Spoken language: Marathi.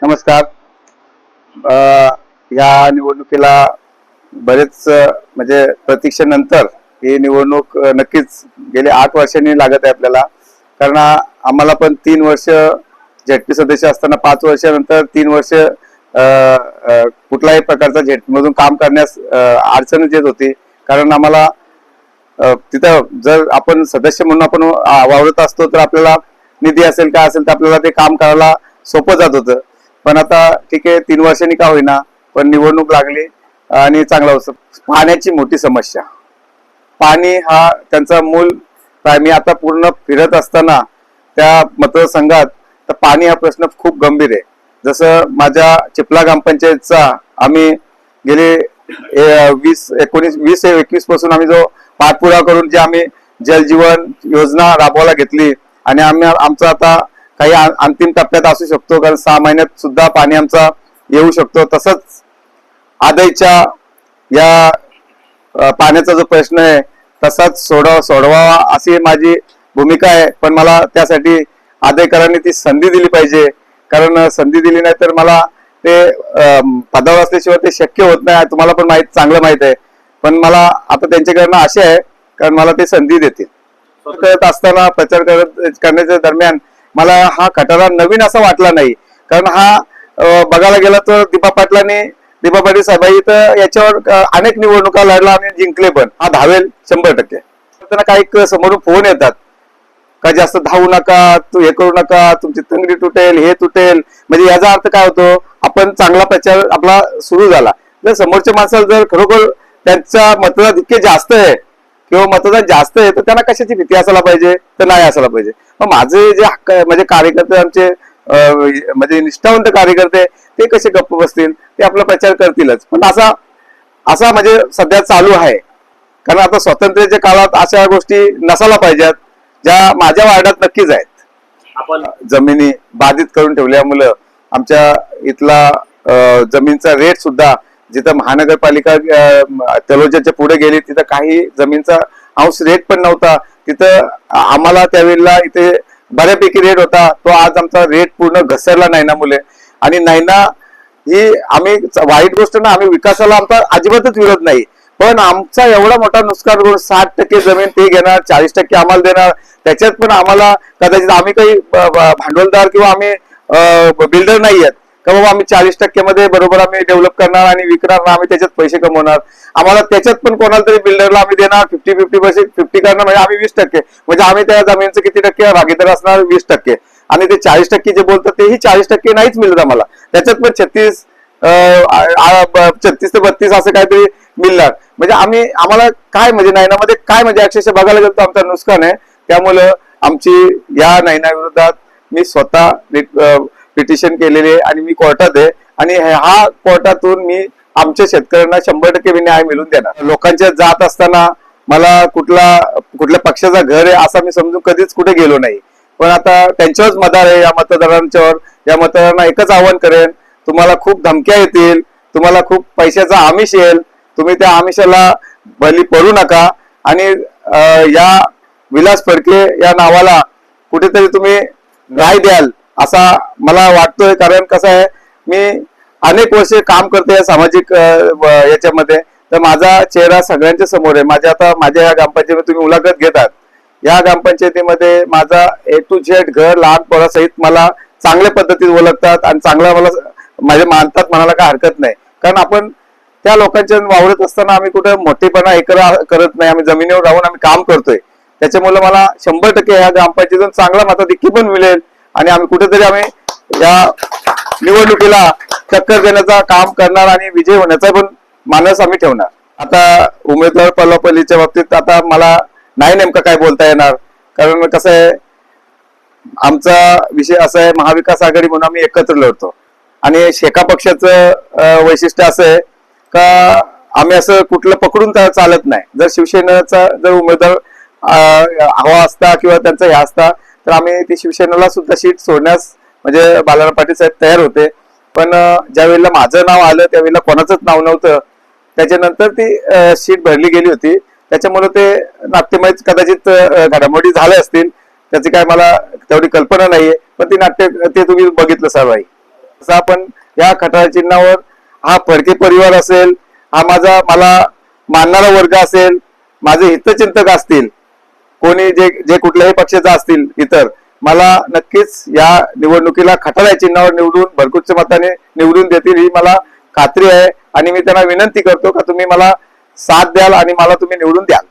नमस्कार. या निवडणुकीला बरेच म्हणजे प्रतीक्षेनंतर ही निवडणूक नक्कीच गेले 8 वर्षांनी लागत आहे आपल्याला. कारण आम्हाला पण 3 वर्ष झेडपी सदस्य असताना 5 वर्षानंतर 3 वर्ष कुठल्याही प्रकारचा झेडपीमधून काम करण्यास अडचण येत होती. कारण आम्हाला तिथं जर आपण सदस्य म्हणून आपण वावरत असतो तर आपल्याला निधी असेल काय असेल तर आपल्याला ते काम करायला सोपं जात होतं. पण आता ठीक आहे 3 वर्षांनी का होईना पण निवडणूक लागली आणि चांगला होतं. पाण्याची मोठी समस्या, पाणी हा त्यांचा मूल. मी आता पूर्ण फिरत असताना त्या मतदारसंघात तर पाणी हा प्रश्न खूप गंभीर आहे. जसं माझ्या चिपला ग्रामपंचायतचा आम्ही गेले 2021 पासून आम्ही जो पाठपुरावा करून जे आम्ही जलजीवन योजना राबवायला घेतली आणि आमचा आता काही अंतिम टप्प्यात असू शकतो कारण 6 महिन्यात सुद्धा पाणी आमचा येऊ शकतो. तसंच आदईच्या या पाण्याचा जो प्रश्न आहे तसाच सोडवावा अशी माझी भूमिका आहे. पण मला त्यासाठी आदईकरांनी ती संधी दिली पाहिजे. कारण संधी दिली नाही तर मला ते पदावर असल्याशिवाय ते शक्य होत नाही. तुम्हाला पण चांगलं माहित आहे. पण मला आता त्यांच्याकडनं आशा आहे कारण मला ते संधी देतील. करत असताना प्रचार करण्याच्या दरम्यान मला हा खटारा नवीन असा वाटला नाही. कारण हा बघायला गेला तर दीपा पाटील साहेबाई तर याच्यावर अनेक निवडणुका लढला आणि जिंकले पण. हा धावेल 100%. त्यांना काही समोरून फोन येतात का जास्त धावू नका, तू हे करू नका, तुमची तंगडी तुटेल, हे तुटेल. म्हणजे याचा अर्थ काय होतो, आपण चांगला प्रचार आपला सुरू झाला जर समोरच्या माणसाला जर खरोखर त्यांचा मतदान इतके जास्त आहे किंवा मतदान जास्त आहे तर त्यांना कशाची भीती असायला पाहिजे तर नाही असायला पाहिजे. मग माझे जे हक्क म्हणजे कार्यकर्ते आमचे म्हणजे निष्ठावंत कार्यकर्ते ते कसे गप्प बसतील, ते आपला प्रचार करतीलच. पण असा म्हणजे सध्या चालू आहे. कारण आता स्वातंत्र्याच्या काळात अशा गोष्टी नसायला पाहिजेत ज्या माझ्या वार्डात नक्कीच आहेत. आपण जमिनी बाधित करून ठेवल्यामुळं आमच्या इथला जमीनचा रेट सुद्धा जिथं महानगरपालिका तलोजाच्या पुढे गेली तिथं काही जमीनचा अंश रेट पण नव्हता. तिथं आम्हाला त्यावेळेला इथे बऱ्यापैकी रेट होता. तो आज आमचा रेट पूर्ण घसरला नाही ना मुले. आणि नाही ना ही आम्ही वाईट गोष्ट ना, आम्ही विकासाला आमचा अजिबातच विरोध नाही. पण आमचा एवढा मोठा नुकसान करून 60% जमीन ते घेणार, 40% आम्हाला देणार. त्याच्यात पण आम्हाला कदाचित आम्ही काही भांडवलदार किंवा आम्ही बिल्डर नाही आहेत का बाबा आम्ही 40% मध्ये बरोबर आम्ही डेव्हलप करणार आणि विकणार ना आम्ही त्याच्यात पैसे कमवणार. आम्हाला त्याच्यात पण कोणाला तरी बिल्डरला आम्ही देणार 50 करणार म्हणजे आम्ही 20%. म्हणजे आम्ही त्या जमिनीचं किती टक्के भागीदार असणार 20%. आणि ते 40% जे बोलतात तेही 40% नाहीच मिळत आम्हाला. त्याच्यात पण 36 ते 32 असं काहीतरी मिळणार. म्हणजे आम्हाला काय म्हणजे नैनामध्ये काय म्हणजे अक्षरशः बघायला गेलो तर आमचं नुकसान आहे. त्यामुळं आमची या नैना विरोधात मी स्वतः पिटिशन केलेले आणि मी कोर्टात आहे. आणि हा कोर्टातून मी आमच्या शेतकऱ्यांना 100% मी न्याय मिळवून देणार. लोकांच्या जात असताना मला कुठल्या पक्षाचा घर आहे असं मी समजून कधीच कुठे गेलो नाही. पण आता त्यांच्यावरच मदार आहे या मतदारांच्यावर. या मतदारांना एकच आवाहन करेन, तुम्हाला खूप धमक्या येतील, तुम्हाला खूप पैशाचा आमिष येईल, तुम्ही त्या आमिषाला बली पडू नका. आणि या विलास फडके या नावाला कुठेतरी तुम्ही न्याय द्याल असा मला वाटतोय. कारण कसं आहे, मी अनेक वर्षे काम करते या सामाजिक याच्यामध्ये. तर माझा चेहरा सगळ्यांच्या समोर आहे. माझ्या या ग्रामपंचायतीमध्ये तुम्ही मुलाखत घेतात, या ग्रामपंचायतीमध्ये माझा A to Z घर लहान पोरासहित मला चांगल्या पद्धतीत ओळखतात आणि चांगला मला माझे मानतात, म्हणायला काय हरकत नाही. कारण आपण त्या लोकांच्या वावरत असताना आम्ही कुठे मोठेपणा करत नाही. आम्ही जमिनीवर राहून आम्ही काम करतोय. त्याच्यामुळे मला 100% ह्या ग्रामपंचायतीतून चांगला मताधिक्य पण मिळेल आणि आम्ही कुठेतरी आम्ही या निवडणुकीला टक्कर देण्याचा काम करणार आणि विजय होण्याचा पण मानस आम्ही ठेवणार. आता उमेदवार पल्लापल्लीच्या बाबतीत आता मला नाही नेमकं काय बोलता येणार. कारण कसं आहे, आमचा विषय असा आहे, महाविकास आघाडी म्हणून आम्ही एकत्र लढतो. आणि शेका पक्षाचं वैशिष्ट्य असं आहे का आम्ही असं कुठलं पकडून चालत नाही. जर शिवसेनेचा जर उमेदवार हवा असता किंवा त्यांचा हे असता तर आम्ही ती शिवसेनेला सुद्धा सीट सोडण्यास म्हणजे बालाराम पाटील साहेब तयार होते. पण ज्या वेळेला माझं नाव आलं त्यावेळेला कोणाचंच नाव नव्हतं. त्याच्यानंतर ती सीट भरली गेली होती. त्याच्यामुळे ते नाट्यमय कदाचित घडामोडी झाल्या असतील, त्याची काय मला तेवढी कल्पना नाहीये. पण ती नाट्य ते तुम्ही बघितलं सर्व. तसं आपण या खटाळ चिन्हावर हा फडके परिवार असेल, हा मला मानणारा वर्ग असेल, माझे हितचिंतक असतील, कोणी जे जे कुठल्याही पक्षाचे असतील इतर, मला नक्कीच या निवडणुकीला खटाळ या चिन्हावर निवडून भरघोस मताने निवडून देतील ही मला खात्री आहे. आणि मी त्यांना विनंती करतो का तुम्ही मला साथ द्याल आणि मला तुम्ही निवडून द्याल.